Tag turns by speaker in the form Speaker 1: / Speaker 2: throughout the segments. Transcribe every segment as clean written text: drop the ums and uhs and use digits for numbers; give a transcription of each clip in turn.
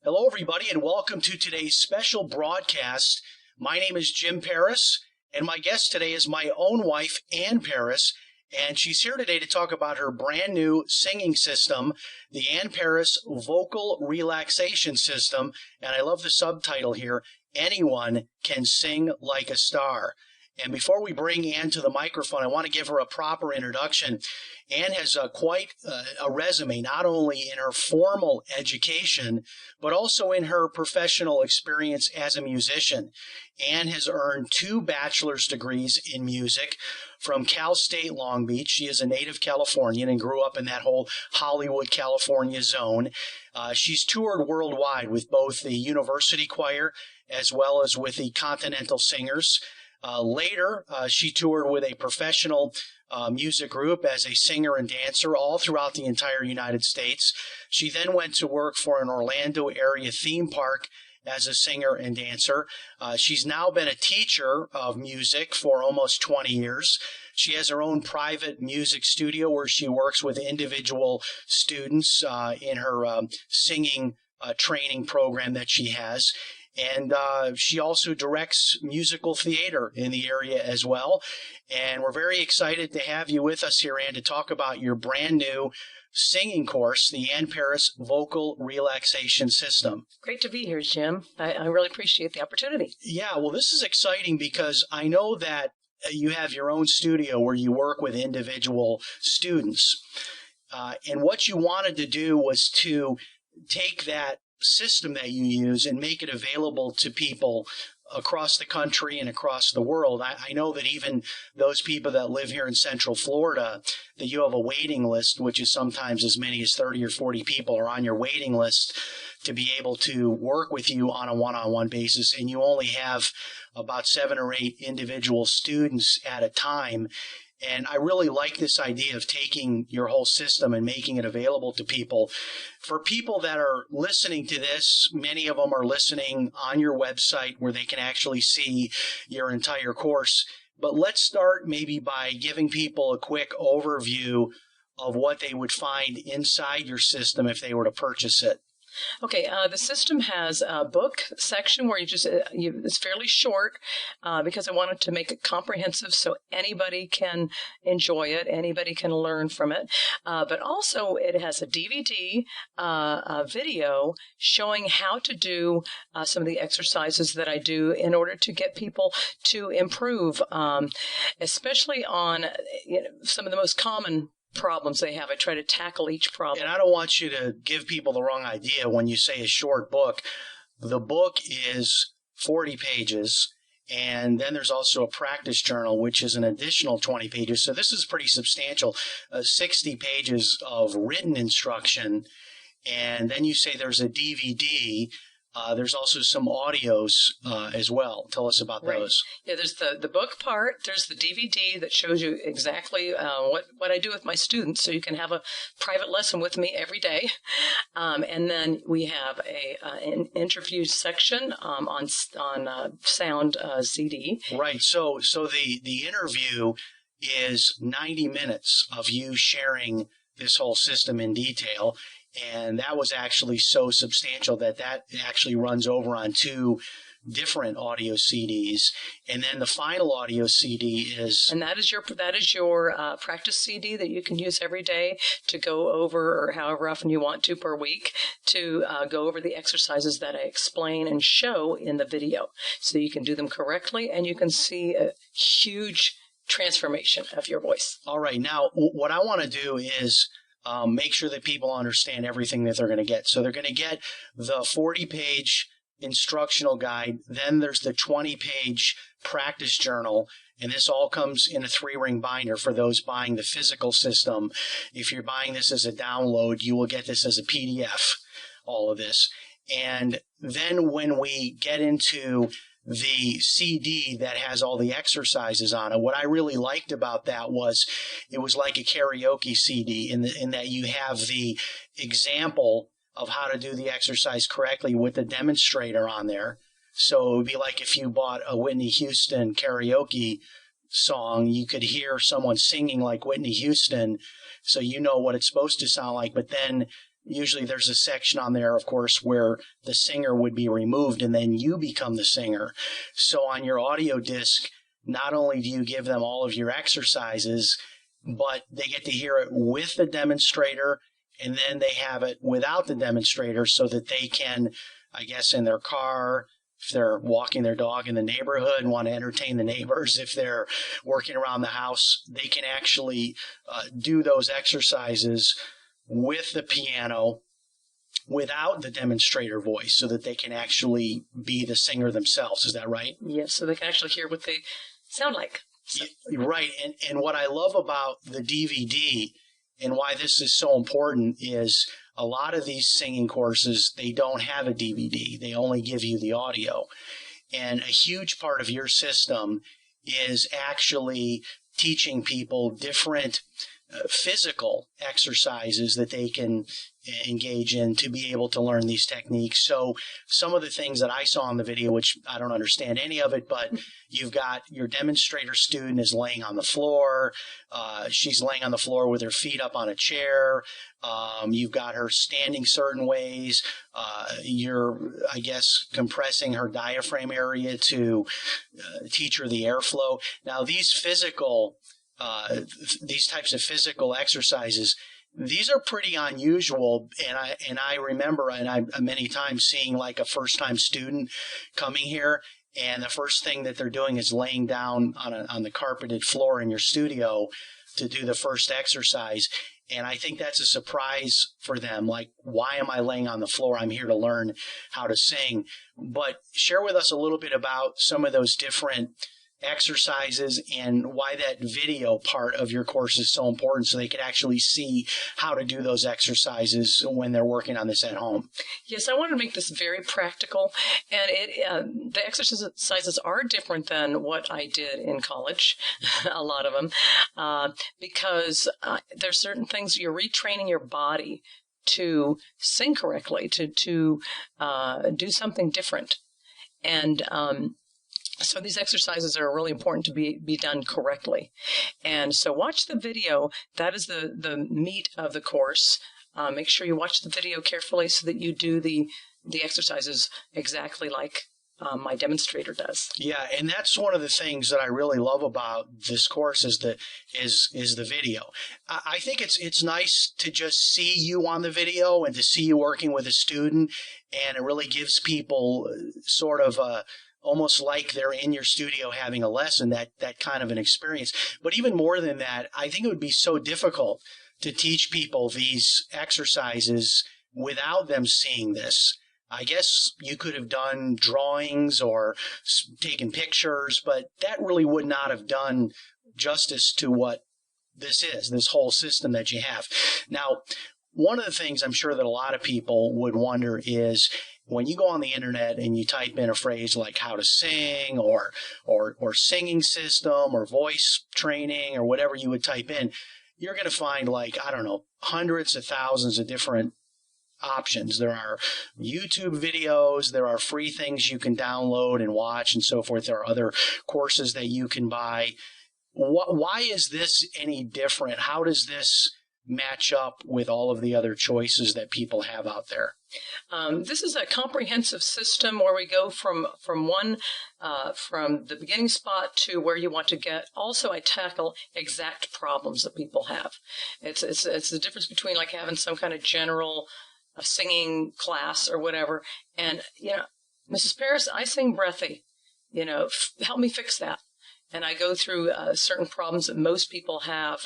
Speaker 1: Hello, everybody, and welcome to today's special broadcast. My name is Jim Paris, and my guest today is my own wife, Ann Paris, and she's here today to talk about her brand new singing system, the Ann Paris Vocal Relaxation System, and I love the subtitle here, Anyone Can Sing Like a Star. And before we bring Ann to the microphone, I want to give her a proper introduction. Ann has quite a resume, not only in her formal education, but also in her professional experience as a musician. Ann has earned 2 bachelor's degrees in music from Cal State Long Beach. She is a native Californian and grew up in that whole Hollywood, California zone. She's toured worldwide with both the university choir as well as with the Continental Singers. Later, she toured with a professional music group as a singer and dancer all throughout the entire United States. She then went to work for an Orlando area theme park as a singer and dancer. She's now been a teacher of music for almost 20 years. She has her own private music studio where she works with individual students in her singing training program that she has. And she also directs musical theater in the area as well. And we're very excited to have you with us here, Ann, to talk about your brand new singing course, the Ann Paris Vocal Relaxation System.
Speaker 2: Great to be here, Jim. I really appreciate the opportunity.
Speaker 1: Yeah, well, this is exciting because I know that you have your own studio where you work with individual students. And what you wanted to do was to take that system that you use and make it available to people across the country and across the world. I know that even those people that live here in Central Florida, that you have a waiting list, which is sometimes as many as 30 or 40 people are on your waiting list to be able to work with you on a one-on-one basis, and you only have about 7 or 8 individual students at a time. And I really like this idea of taking your whole system and making it available to people. For people that are listening to this, many of them are listening on your website where they can actually see your entire course. But let's start maybe by giving people a quick overview of what they would find inside your system if they were to purchase it.
Speaker 2: Okay, the system has a book section where it's fairly short because I wanted to make it comprehensive so anybody can enjoy it, anybody can learn from it. But also it has a DVD, video showing how to do some of the exercises that I do in order to get people to improve, especially on some of the most common problems they have. I try to tackle each problem.
Speaker 1: And I don't want you to give people the wrong idea when you say a short book. The book is 40 pages, and then there's also a practice journal, which is an additional 20 pages. So this is pretty substantial, 60 pages of written instruction. And then you say there's a DVD. There's also some audios as well. Tell us about those.
Speaker 2: Yeah, there's the book part. There's the DVD that shows you exactly what I do with my students, so you can have a private lesson with me every day. And then we have an interview section on sound CD.
Speaker 1: Right. So the interview is 90 minutes of you sharing this whole system in detail. And that was actually so substantial that actually runs over on 2 different audio CDs. And then the final audio CD is...
Speaker 2: And that is your practice CD that you can use every day to go over, or however often you want to per week, to go over the exercises that I explain and show in the video. So you can do them correctly and you can see a huge transformation of your voice.
Speaker 1: All right. Now, what I want to do is... make sure that people understand everything that they're going to get. So they're going to get the 40-page instructional guide. Then there's the 20-page practice journal. And this all comes in a 3-ring binder for those buying the physical system. If you're buying this as a download, you will get this as a PDF, all of this. And then when we get into the CD that has all the exercises on it, what I really liked about that was it was like a karaoke CD in that you have the example of how to do the exercise correctly with the demonstrator on there. So it would be like if you bought a Whitney Houston karaoke song, you could hear someone singing like Whitney Houston, so you know what it's supposed to sound like. But then usually there's a section on there, of course, where the singer would be removed and then you become the singer. So on your audio disc, not only do you give them all of your exercises, but they get to hear it with the demonstrator, and then they have it without the demonstrator so that they can, I guess, in their car, if they're walking their dog in the neighborhood and want to entertain the neighbors, if they're working around the house, they can actually do those exercises with the piano without the demonstrator voice so that they can actually be the singer themselves. Is that right?
Speaker 2: Yes, so they can actually hear what they sound like. So.
Speaker 1: Right. And what I love about the DVD and why this is so important is a lot of these singing courses, they don't have a DVD. They only give you the audio. And a huge part of your system is actually teaching people different physical exercises that they can engage in to be able to learn these techniques. So some of the things that I saw in the video, which I don't understand any of it, but you've got your demonstrator student is laying on the floor. She's laying on the floor with her feet up on a chair. You've got her standing certain ways. You're, I guess, compressing her diaphragm area to teach her the airflow. Now, these types of physical exercises, these are pretty unusual, and I remember, and I many times seeing like a first-time student coming here, and the first thing that they're doing is laying down on the carpeted floor in your studio to do the first exercise. And I think that's a surprise for them. Like, why am I laying on the floor? I'm here to learn how to sing. But share with us a little bit about some of those different exercises and why that video part of your course is so important so they could actually see how to do those exercises when they're working on this at home.
Speaker 2: Yes, I want to make this very practical, and the exercises are different than what I did in college, a lot of them, because there's certain things you're retraining your body to sing correctly, to do something different, and so these exercises are really important to be done correctly. And so watch the video. That is the meat of the course. Make sure you watch the video carefully so that you do the exercises exactly like my demonstrator does.
Speaker 1: Yeah, and that's one of the things that I really love about this course is the video. I think it's nice to just see you on the video and to see you working with a student, and it really gives people sort of almost like they're in your studio having a lesson, that kind of an experience. But even more than that, I think it would be so difficult to teach people these exercises without them seeing this. I guess you could have done drawings or taken pictures, but that really would not have done justice to what this is, this whole system that you have. Now, one of the things I'm sure that a lot of people would wonder is, when you go on the internet and you type in a phrase like how to sing or singing system or voice training or whatever you would type in, you're going to find, like, I don't know, hundreds of thousands of different options. There are YouTube videos, there are free things you can download and watch and so forth. There are other courses that you can buy. Why is this any different? How does this match up with all of the other choices that people have out there?
Speaker 2: This is a comprehensive system where we go from the beginning spot to where you want to get. Also, I tackle exact problems that people have. It's the difference between like having some kind of general singing class or whatever. And, Mrs. Paris, I sing breathy. Help me fix that. And I go through certain problems that most people have,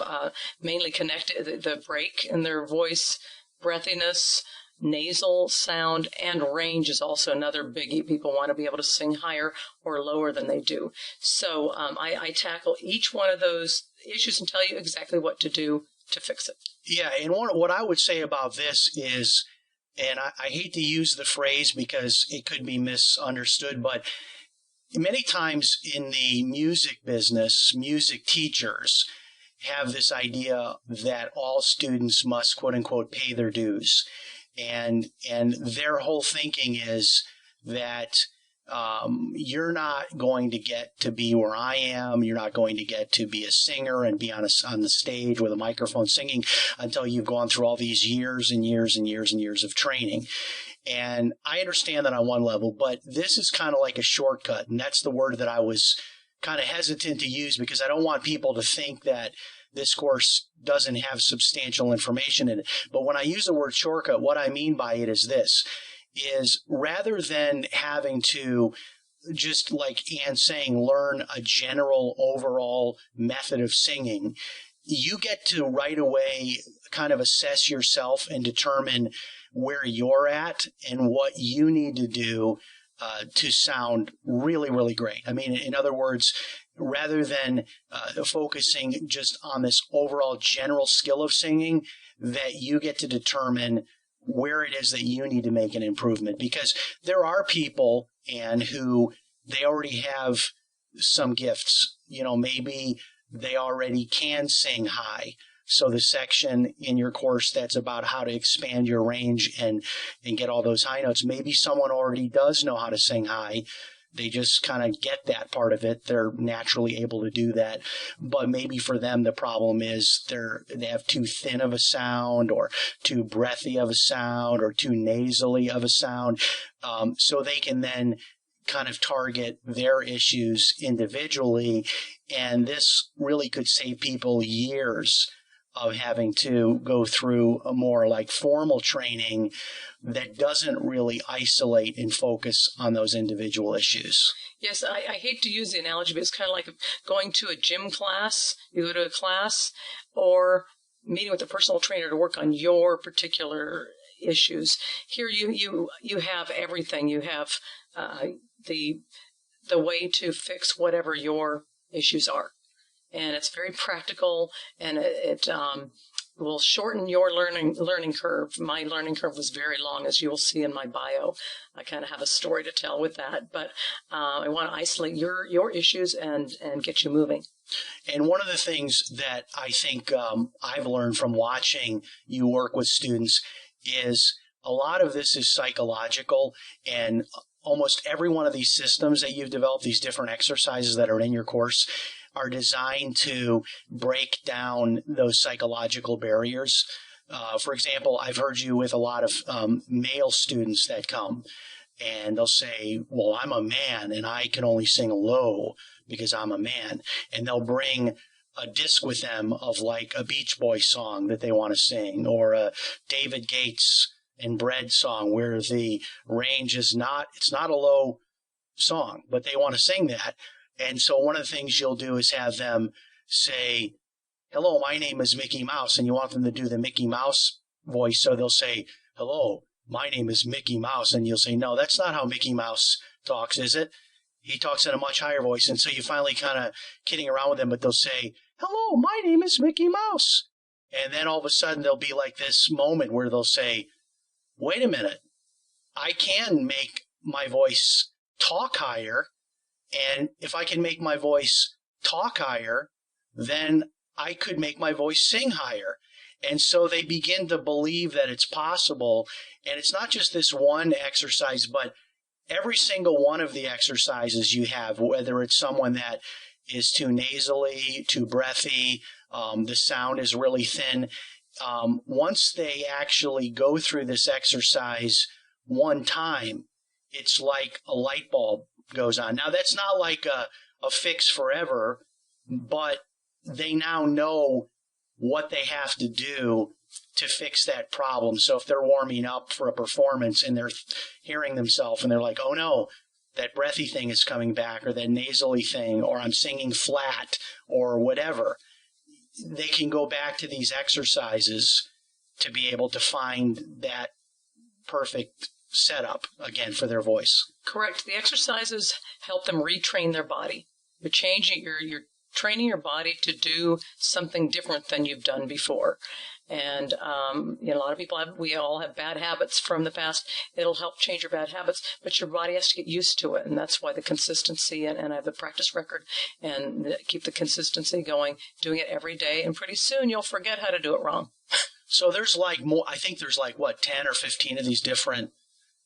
Speaker 2: mainly connected the break in their voice, breathiness, nasal sound, and range is also another biggie. People want to be able to sing higher or lower than they do. So I tackle each one of those issues and tell you exactly what to do to fix it.
Speaker 1: Yeah, and what I would say about this is, and I hate to use the phrase because it could be misunderstood, but many times in the music business, music teachers have this idea that all students must, quote unquote, pay their dues. And their whole thinking is that you're not going to get to be where I am. You're not going to get to be a singer and be on the stage with a microphone singing until you've gone through all these years and years and years and years of training. And I understand that on one level, but this is kind of like a shortcut. And that's the word that I was kind of hesitant to use, because I don't want people to think that this course doesn't have substantial information in it. But when I use the word shortcut, what I mean by it is this, is rather than having to, just like Ann saying, learn a general overall method of singing, you get to right away kind of assess yourself and determine where you're at and what you need to do to sound really, really great. I mean, in other words, rather than focusing just on this overall general skill of singing, that you get to determine where it is that you need to make an improvement. Because there are people, and who they already have some gifts. You know, maybe they already can sing high. So the section in your course that's about how to expand your range and get all those high notes, maybe someone already does know how to sing high. They just kind of get that part of it. They're naturally able to do that. But maybe for them, the problem is they have too thin of a sound, or too breathy of a sound, or too nasally of a sound. So they can then kind of target their issues individually. And this really could save people years of having to go through a more like formal training that doesn't really isolate and focus on those individual issues.
Speaker 2: Yes, I hate to use the analogy, but it's kind of like going to a gym class. You go to a class, or meeting with a personal trainer to work on your particular issues. Here you have everything. You have the way to fix whatever your issues are. And it's very practical, and it will shorten your learning curve. My learning curve was very long, as you will see in my bio. I kind of have a story to tell with that, but I want to isolate your issues and get you moving.
Speaker 1: And one of the things that I think I've learned from watching you work with students is a lot of this is psychological, and almost every one of these systems that you've developed, these different exercises that are in your course, are designed to break down those psychological barriers. For example, I've heard you with a lot of male students that come, and they'll say, well, I'm a man and I can only sing low because I'm a man. And they'll bring a disc with them of like a Beach Boys song that they want to sing, or a David Gates and Bread song where the range is it's not a low song, but they want to sing that. And so one of the things you'll do is have them say, hello, my name is Mickey Mouse. And you want them to do the Mickey Mouse voice. So they'll say, hello, my name is Mickey Mouse. And you'll say, no, that's not how Mickey Mouse talks, is it? He talks in a much higher voice. And so you finally kind of kidding around with them, but they'll say, hello, my name is Mickey Mouse. And then all of a sudden there'll be like this moment where they'll say, wait a minute, I can make my voice talk higher. And if I can make my voice talk higher, then I could make my voice sing higher. And so they begin to believe that it's possible. And it's not just this one exercise, but every single one of the exercises you have, whether it's someone that is too nasally, too breathy, the sound is really thin. Once they actually go through this exercise one time, it's like a light bulb goes on. Now, that's not like a fix forever, but they now know what they have to do to fix that problem. So if they're warming up for a performance and they're hearing themselves and they're like, oh no, that breathy thing is coming back, or that nasally thing, or I'm singing flat, or whatever, they can go back to these exercises to be able to find that perfect setup again for their voice.
Speaker 2: Correct. The exercises help them retrain their body. You're training your body to do something different than you've done before. And, a lot of people we all have bad habits from the past. It'll help change your bad habits, but your body has to get used to it. And that's why the consistency, and I have the practice record, and keep the consistency going, doing it every day. And pretty soon you'll forget how to do it wrong.
Speaker 1: So there's like more, I think there's like 10 or 15 of these different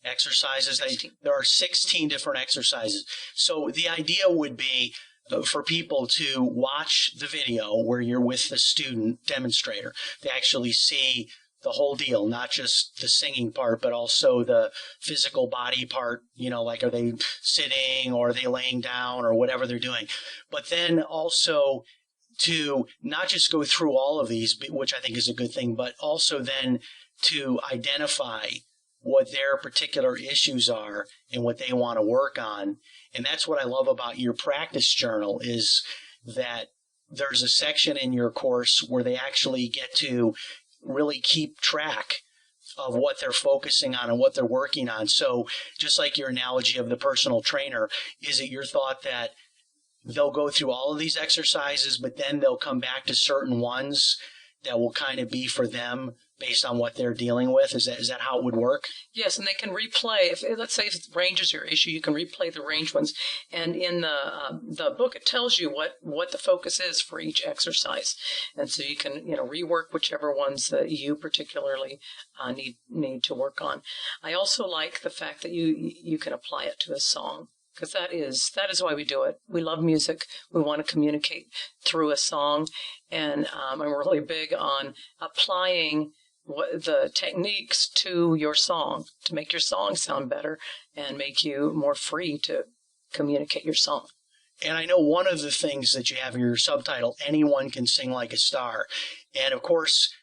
Speaker 1: exercises.
Speaker 2: 16.
Speaker 1: There are 16 different exercises. So the idea would be for people to watch the video where you're with the student demonstrator. They actually see the whole deal, not just the singing part, but also the physical body part, like are they sitting or are they laying down or whatever they're doing. But then also to not just go through all of these, which I think is a good thing, but also then to identify what their particular issues are and what they want to work on. And that's what I love about your practice journal is that there's a section in your course where they actually get to really keep track of what they're focusing on and what they're working on. So just like your analogy of the personal trainer, is it your thought that they'll go through all of these exercises, but then they'll come back to certain ones that will kind of be for them based on what they're dealing with? Is that how it would work?
Speaker 2: Yes, and they can replay. Let's say if range is your issue, you can replay the range ones. And in the book, it tells you what the focus is for each exercise, and so you can rework whichever ones that you particularly need to work on. I also like the fact that you can apply it to a song. Because that is why we do it. We love music. We want to communicate through a song, and I'm really big on applying the techniques to your song to make your song sound better and make you more free to communicate your song.
Speaker 1: And I know one of the things that you have in your subtitle, anyone can sing like a star. And of course,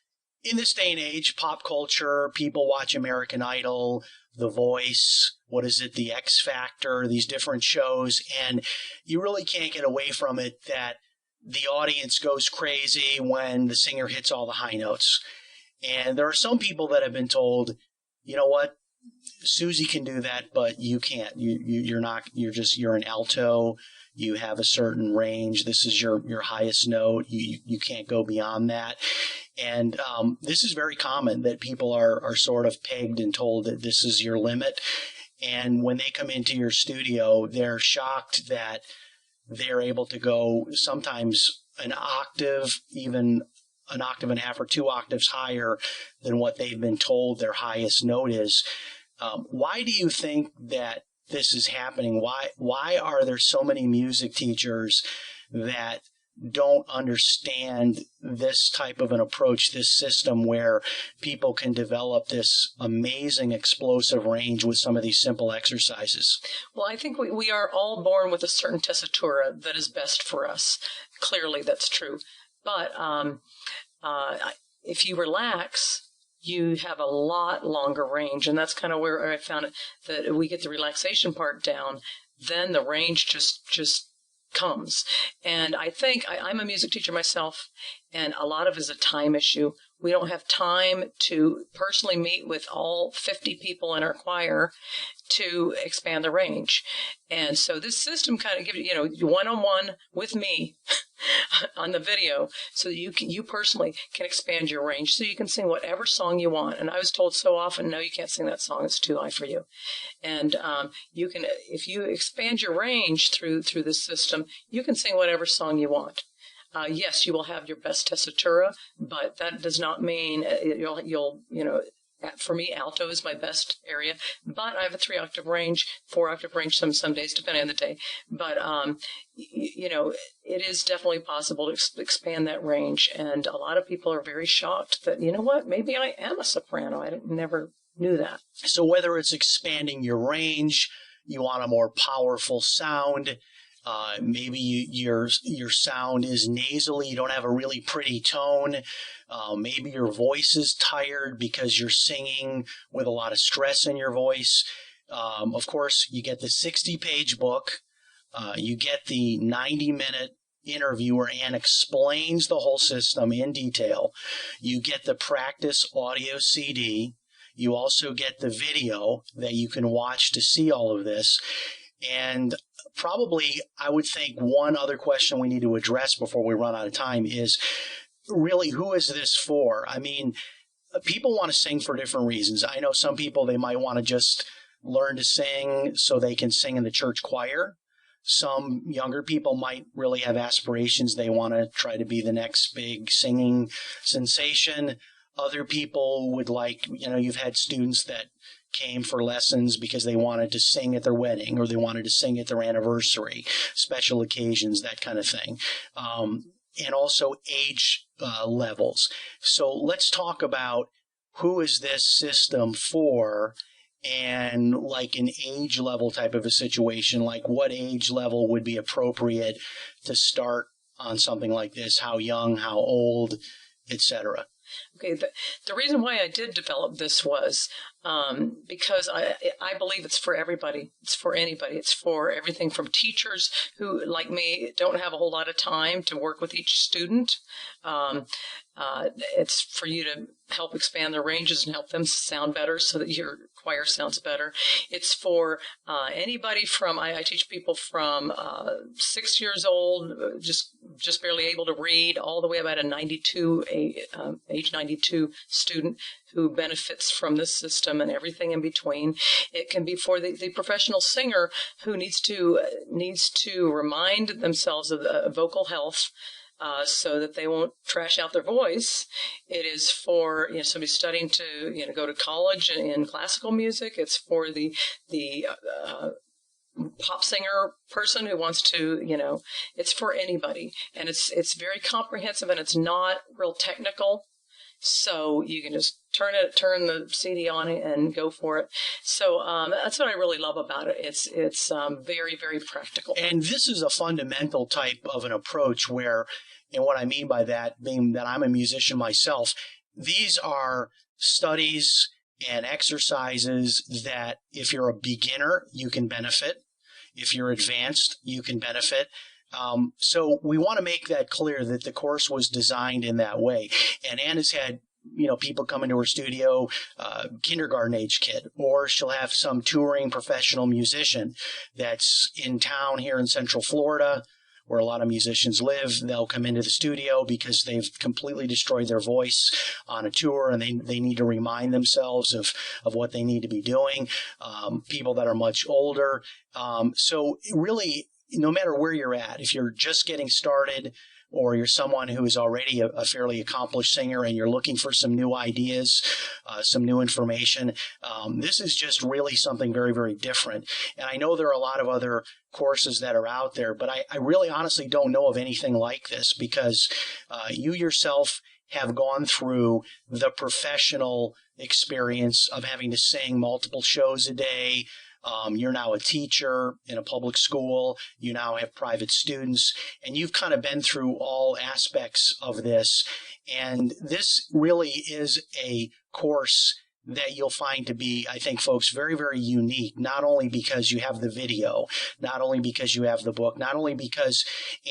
Speaker 1: in this day and age, pop culture, people watch American Idol, The Voice, The X Factor, these different shows, and you really can't get away from it that the audience goes crazy when the singer hits all the high notes. And there are some people that have been told, you know what, Susie can do that, but you can't. You're not. You're an alto. You have a certain range. This is your highest note. You can't go beyond that. And this is very common that people are sort of pegged and told that this is your limit. And when they come into your studio, they're shocked that they're able to go sometimes an octave, even an octave and a half or 2 octaves higher than what they've been told their highest note is. Why do you think that this is happening? Why are there so many music teachers that don't understand this type of an approach, this system where people can develop this amazing explosive range with some of these simple exercises?
Speaker 2: Well, I think we are all born with a certain tessitura that is best for us. Clearly, that's true. But if you relax, you have a lot longer range. And that's kind of where I found it, that we get the relaxation part down, then the range just comes. And I think I'm a music teacher myself, and a lot of it is a time issue. We don't have time to personally meet with all 50 people in our choir to expand the range. And so this system kind of gives you, one-on-one with me on the video, so that you personally can expand your range, so you can sing whatever song you want. And I was told so often, no, you can't sing that song, it's too high for you. And you can, if you expand your range through this system, you can sing whatever song you want. Yes, you will have your best tessitura, but that does not mean you'll for me, alto is my best area, but I have a 3-octave range, 4-octave range some days, depending on the day. But, it is definitely possible to expand that range. And a lot of people are very shocked that, you know what, maybe I am a soprano. I never knew that.
Speaker 1: So whether it's expanding your range, you want a more powerful sound, maybe your sound is nasally, you don't have a really pretty tone. Maybe your voice is tired because you're singing with a lot of stress in your voice. Of course, you get the 60-page book. You get the 90-minute interview where Ann explains the whole system in detail. You get the practice audio CD. You also get the video that you can watch to see all of this. And probably, I would think one other question we need to address before we run out of time is really, who is this for? I mean, people want to sing for different reasons. I know some people, they might want to just learn to sing so they can sing in the church choir. Some younger people might really have aspirations. They want to try to be the next big singing sensation. Other people would like, you've had students that came for lessons because they wanted to sing at their wedding or they wanted to sing at their anniversary, special occasions, that kind of thing. And also age levels. So let's talk about who is this system for, and like an age level type of a situation, like what age level would be appropriate to start on something like this, how young, how old, etc.
Speaker 2: Okay, the reason why I did develop this was because I believe it's for everybody. It's for anybody. It's for everything from teachers who, like me, don't have a whole lot of time to work with each student. It's for you to help expand their ranges and help them sound better so that your choir sounds better. It's for anybody from, I teach people from 6 years old, just barely able to read, all the way about age 92 student who benefits from this system and everything in between. It can be for the professional singer who needs to remind themselves of vocal health, so that they won't trash out their voice. It is for somebody studying to go to college in classical music. It's for the pop singer person who wants to, it's for anybody, and it's very comprehensive, and it's not real technical. So you can just turn the CD on and go for it. So that's what I really love about it. It's very, very practical.
Speaker 1: And this is a fundamental type of an approach where, and what I mean by that, being that I'm a musician myself, these are studies and exercises that if you're a beginner, you can benefit. If you're advanced, you can benefit. So we want to make that clear that the course was designed in that way. And Ann has had, people come into her studio, kindergarten age kid, or she'll have some touring professional musician that's in town here in Central Florida, where a lot of musicians live. They'll come into the studio because they've completely destroyed their voice on a tour, and they need to remind themselves of what they need to be doing. People that are much older. So really, no matter where you're at, if you're just getting started or you're someone who is already a fairly accomplished singer and you're looking for some new ideas, some new information, this is just really something very, very different. And I know there are a lot of other courses that are out there, but I really honestly don't know of anything like this, because you yourself have gone through the professional experience of having to sing multiple shows a day. You're now a teacher in a public school. You now have private students, and you've kind of been through all aspects of this. And this really is a course that you'll find to be, I think, folks, very, very unique, not only because you have the video, not only because you have the book, not only because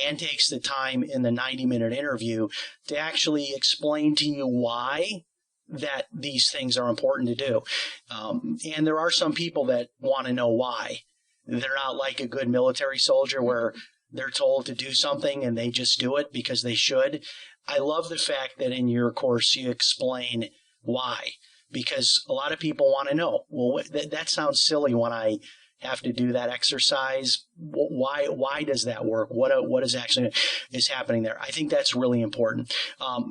Speaker 1: Ann takes the time in the 90-minute interview to actually explain to you why that these things are important to do. And there are some people that want to know why. They're not like a good military soldier where they're told to do something and they just do it because they should. I love the fact that in your course you explain why, because a lot of people want to know, well, that sounds silly when I have to do that exercise. Why does that work? What is actually is happening there? I think that's really important.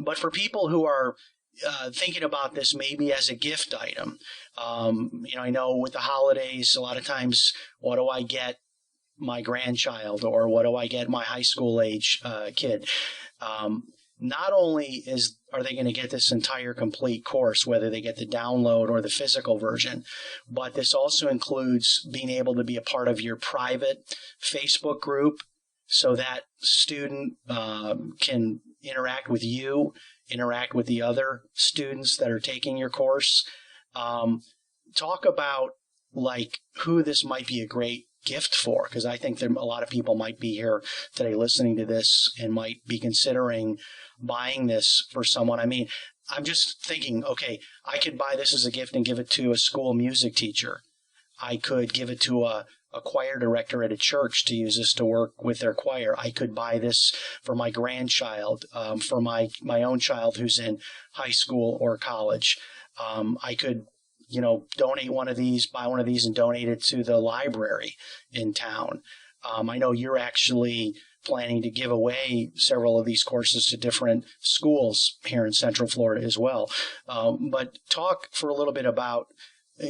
Speaker 1: But for people who are thinking about this maybe as a gift item. I know with the holidays, a lot of times, what do I get my grandchild, or what do I get my high school age kid? Not only are they going to get this entire complete course, whether they get the download or the physical version, but this also includes being able to be a part of your private Facebook group, so that student can interact with you, interact with the other students that are taking your course. Talk about like who this might be a great gift for, because I think that a lot of people might be here today listening to this and might be considering buying this for someone. I mean, I'm just thinking, okay, I could buy this as a gift and give it to a school music teacher. I could give it to a choir director at a church to use this to work with their choir. I could buy this for my grandchild, for my own child who's in high school or college. I could, donate one of these, buy one of these and donate it to the library in town. I know you're actually planning to give away several of these courses to different schools here in Central Florida as well. But talk for a little bit about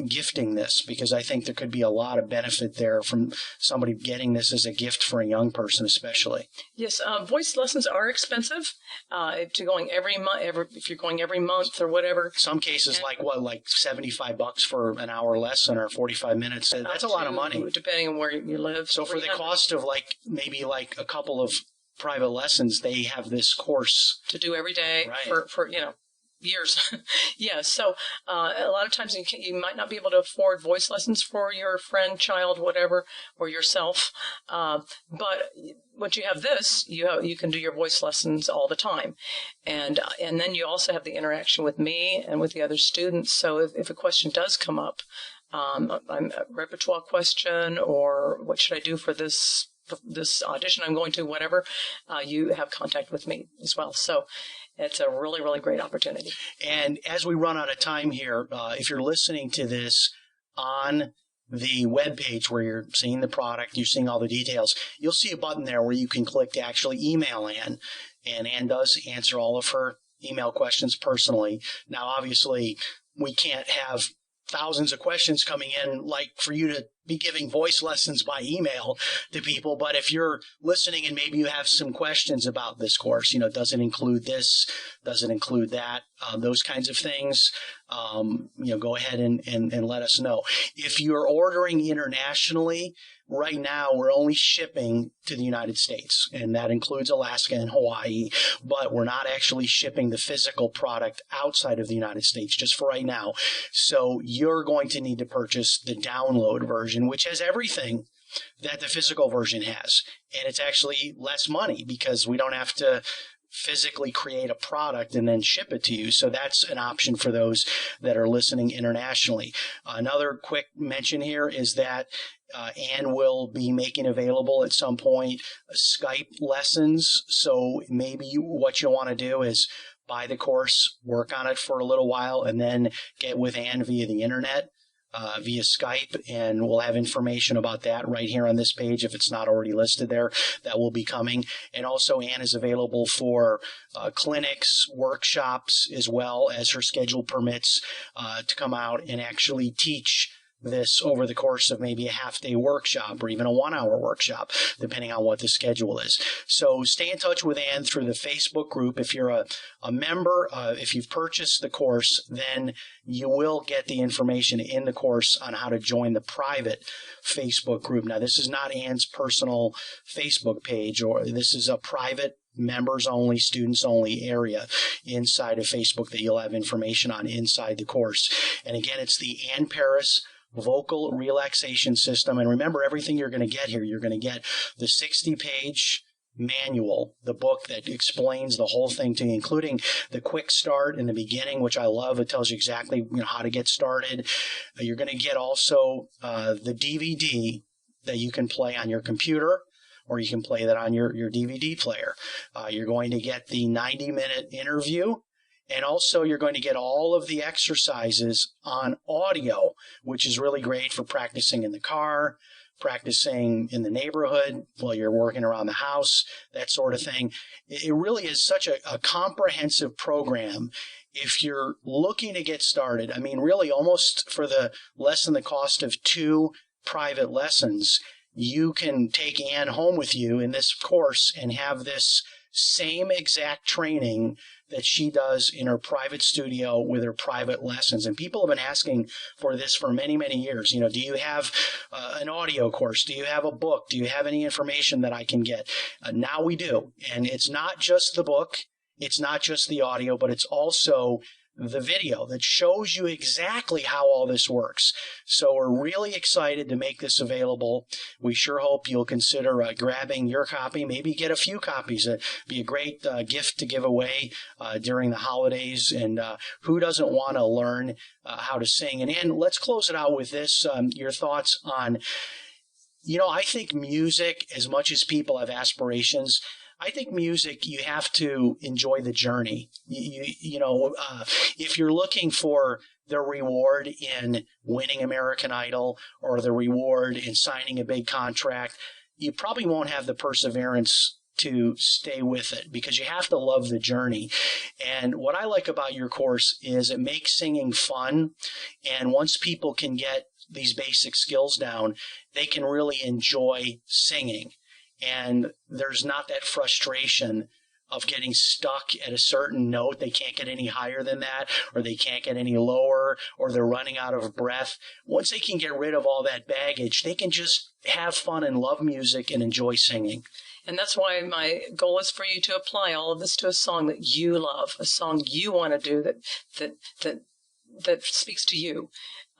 Speaker 1: gifting this, because I think there could be a lot of benefit there from somebody getting this as a gift for a young person, especially.
Speaker 2: Yes, voice lessons are expensive. If you're going every month, if you're going every month or whatever.
Speaker 1: Some cases, like $75 for an hour lesson or 45 minutes. That's a lot of money,
Speaker 2: depending on where you live.
Speaker 1: So for the cost of maybe a couple of private lessons, they have this course
Speaker 2: to do every day,
Speaker 1: right,
Speaker 2: for years. Yeah. So a lot of times you might not be able to afford voice lessons for your friend, child, whatever, or yourself. But once you have this, you can do your voice lessons all the time. And then you also have the interaction with me and with the other students. So if a question does come up, a repertoire question, or what should I do for this audition I'm going to, whatever, you have contact with me as well. So it's a really, really great opportunity.
Speaker 1: And as we run out of time here, if you're listening to this on the webpage where you're seeing the product, you're seeing all the details, you'll see a button there where you can click to actually email Ann. And Ann does answer all of her email questions personally. Now, obviously, we can't have thousands of questions coming in like for you to be giving voice lessons by email to people. But if you're listening and maybe you have some questions about this course, does it include this? Does it include that? Those kinds of things, go ahead and let us know. If you're ordering internationally, right now we're only shipping to the United States, and that includes Alaska and Hawaii, but we're not actually shipping the physical product outside of the United States just for right now. So you're going to need to purchase the download version, which has everything that the physical version has. And it's actually less money because we don't have to physically create a product and then ship it to you. So that's an option for those that are listening internationally. Another quick mention here is that Ann will be making available at some point Skype lessons. So maybe what you'll want to do is buy the course, work on it for a little while, and then get with Ann via the internet, via Skype, and we'll have information about that right here on this page if it's not already listed there. That will be coming. And also Ann is available for clinics, workshops, as well as her schedule permits to come out and actually teach this over the course of maybe a half-day workshop or even a 1-hour workshop, depending on what the schedule is. So stay in touch with Ann through the Facebook group. If you're a member, if you've purchased the course, then you will get the information in the course on how to join the private Facebook group. Now, this is not Ann's personal Facebook page, or this is a private members only, students only area inside of Facebook that you'll have information on inside the course. And again, it's the Ann Paris Vocal Relaxation System. And remember, everything you're going to get here, you're going to get the 60-page manual, the book that explains the whole thing to you, including the quick start in the beginning, which I love. It tells you exactly how to get started. You're going to get also the DVD that you can play on your computer, or you can play that on your DVD player. You're going to get the 90-minute interview. And also, you're going to get all of the exercises on audio, which is really great for practicing in the car, practicing in the neighborhood while you're working around the house, that sort of thing. It really is such a comprehensive program. If you're looking to get started, I mean, really almost for less than the cost of 2 private lessons, you can take Ann home with you in this course and have this same exact training that she does in her private studio with her private lessons. And people have been asking for this for many, many years. Do you have an audio course? Do you have a book? Do you have any information that I can get? Now we do. And it's not just the book. It's not just the audio, but it's also the video that shows you exactly how all this works. So we're really excited to make this available. We sure hope you'll consider grabbing your copy, maybe get a few copies. It'd be a great gift to give away during the holidays. And who doesn't want to learn how to sing? And let's close it out with this. Your thoughts on, I think music, as much as people have aspirations, I think music, you have to enjoy the journey. If you're looking for the reward in winning American Idol or the reward in signing a big contract, you probably won't have the perseverance to stay with it, because you have to love the journey. And what I like about your course is it makes singing fun. And once people can get these basic skills down, they can really enjoy singing. And there's not that frustration of getting stuck at a certain note. They can't get any higher than that, or they can't get any lower, or they're running out of breath. Once they can get rid of all that baggage, they can just have fun and love music and enjoy singing.
Speaker 2: And that's why my goal is for you to apply all of this to a song that you love, a song you want to do that speaks to you,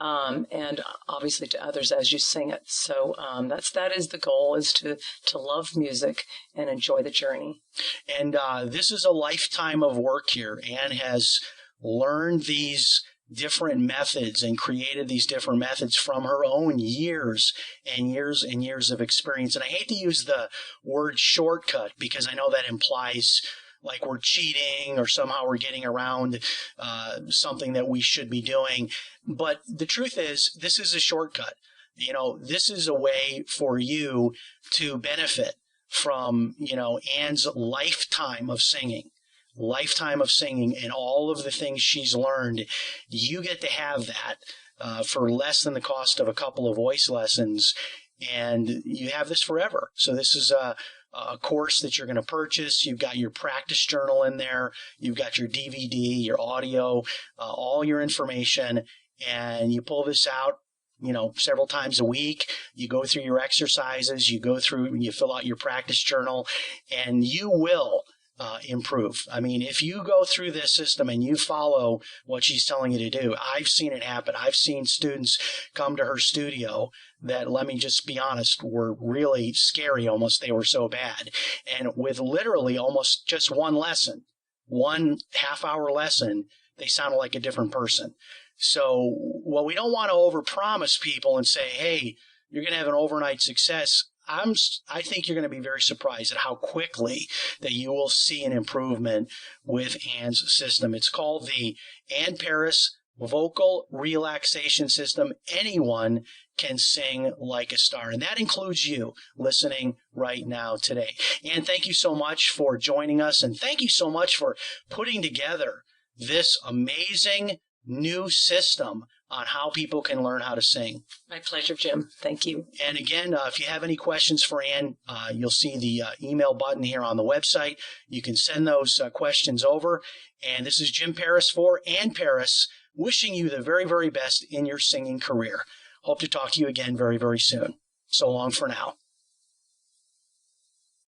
Speaker 2: and obviously to others as you sing it. So that is the goal, is to love music and enjoy the journey.
Speaker 1: And this is a lifetime of work here. Anne has learned these different methods and created these different methods from her own years and years and years of experience. And I hate to use the word shortcut, because I know that implies like we're cheating or somehow we're getting around something that we should be doing. But the truth is, this is a shortcut. You know, this is a way for you to benefit from, Anne's lifetime of singing and all of the things she's learned. You get to have that for less than the cost of a couple of voice lessons, and you have this forever. So this is a course that you're going to purchase. You've got your practice journal in there. You've got your DVD, your audio, all your information, and you pull this out, several times a week. You go through your exercises, you fill out your practice journal, and you will improve. I mean, if you go through this system and you follow what she's telling you to do, I've seen it happen. I've seen students come to her studio that, let me just be honest, were really scary almost. They were so bad. And with literally almost just one lesson, 1 half-hour lesson, they sounded like a different person. So, well, we don't want to overpromise people and say, hey, you're going to have an overnight success. I think you're going to be very surprised at how quickly that you will see an improvement with Anne's system. It's called the Anne Paris Vocal Relaxation System. Anyone can sing like a star, and that includes you listening right now today. Anne, thank you so much for joining us, and thank you so much for putting together this amazing new system on how people can learn how to sing.
Speaker 2: My pleasure, Jim. Thank you.
Speaker 1: And again, if you have any questions for Anne, you'll see the email button here on the website. You can send those questions over. And this is Jim Paris for Anne Paris, wishing you the very, very best in your singing career. Hope to talk to you again very, very soon. So long for now.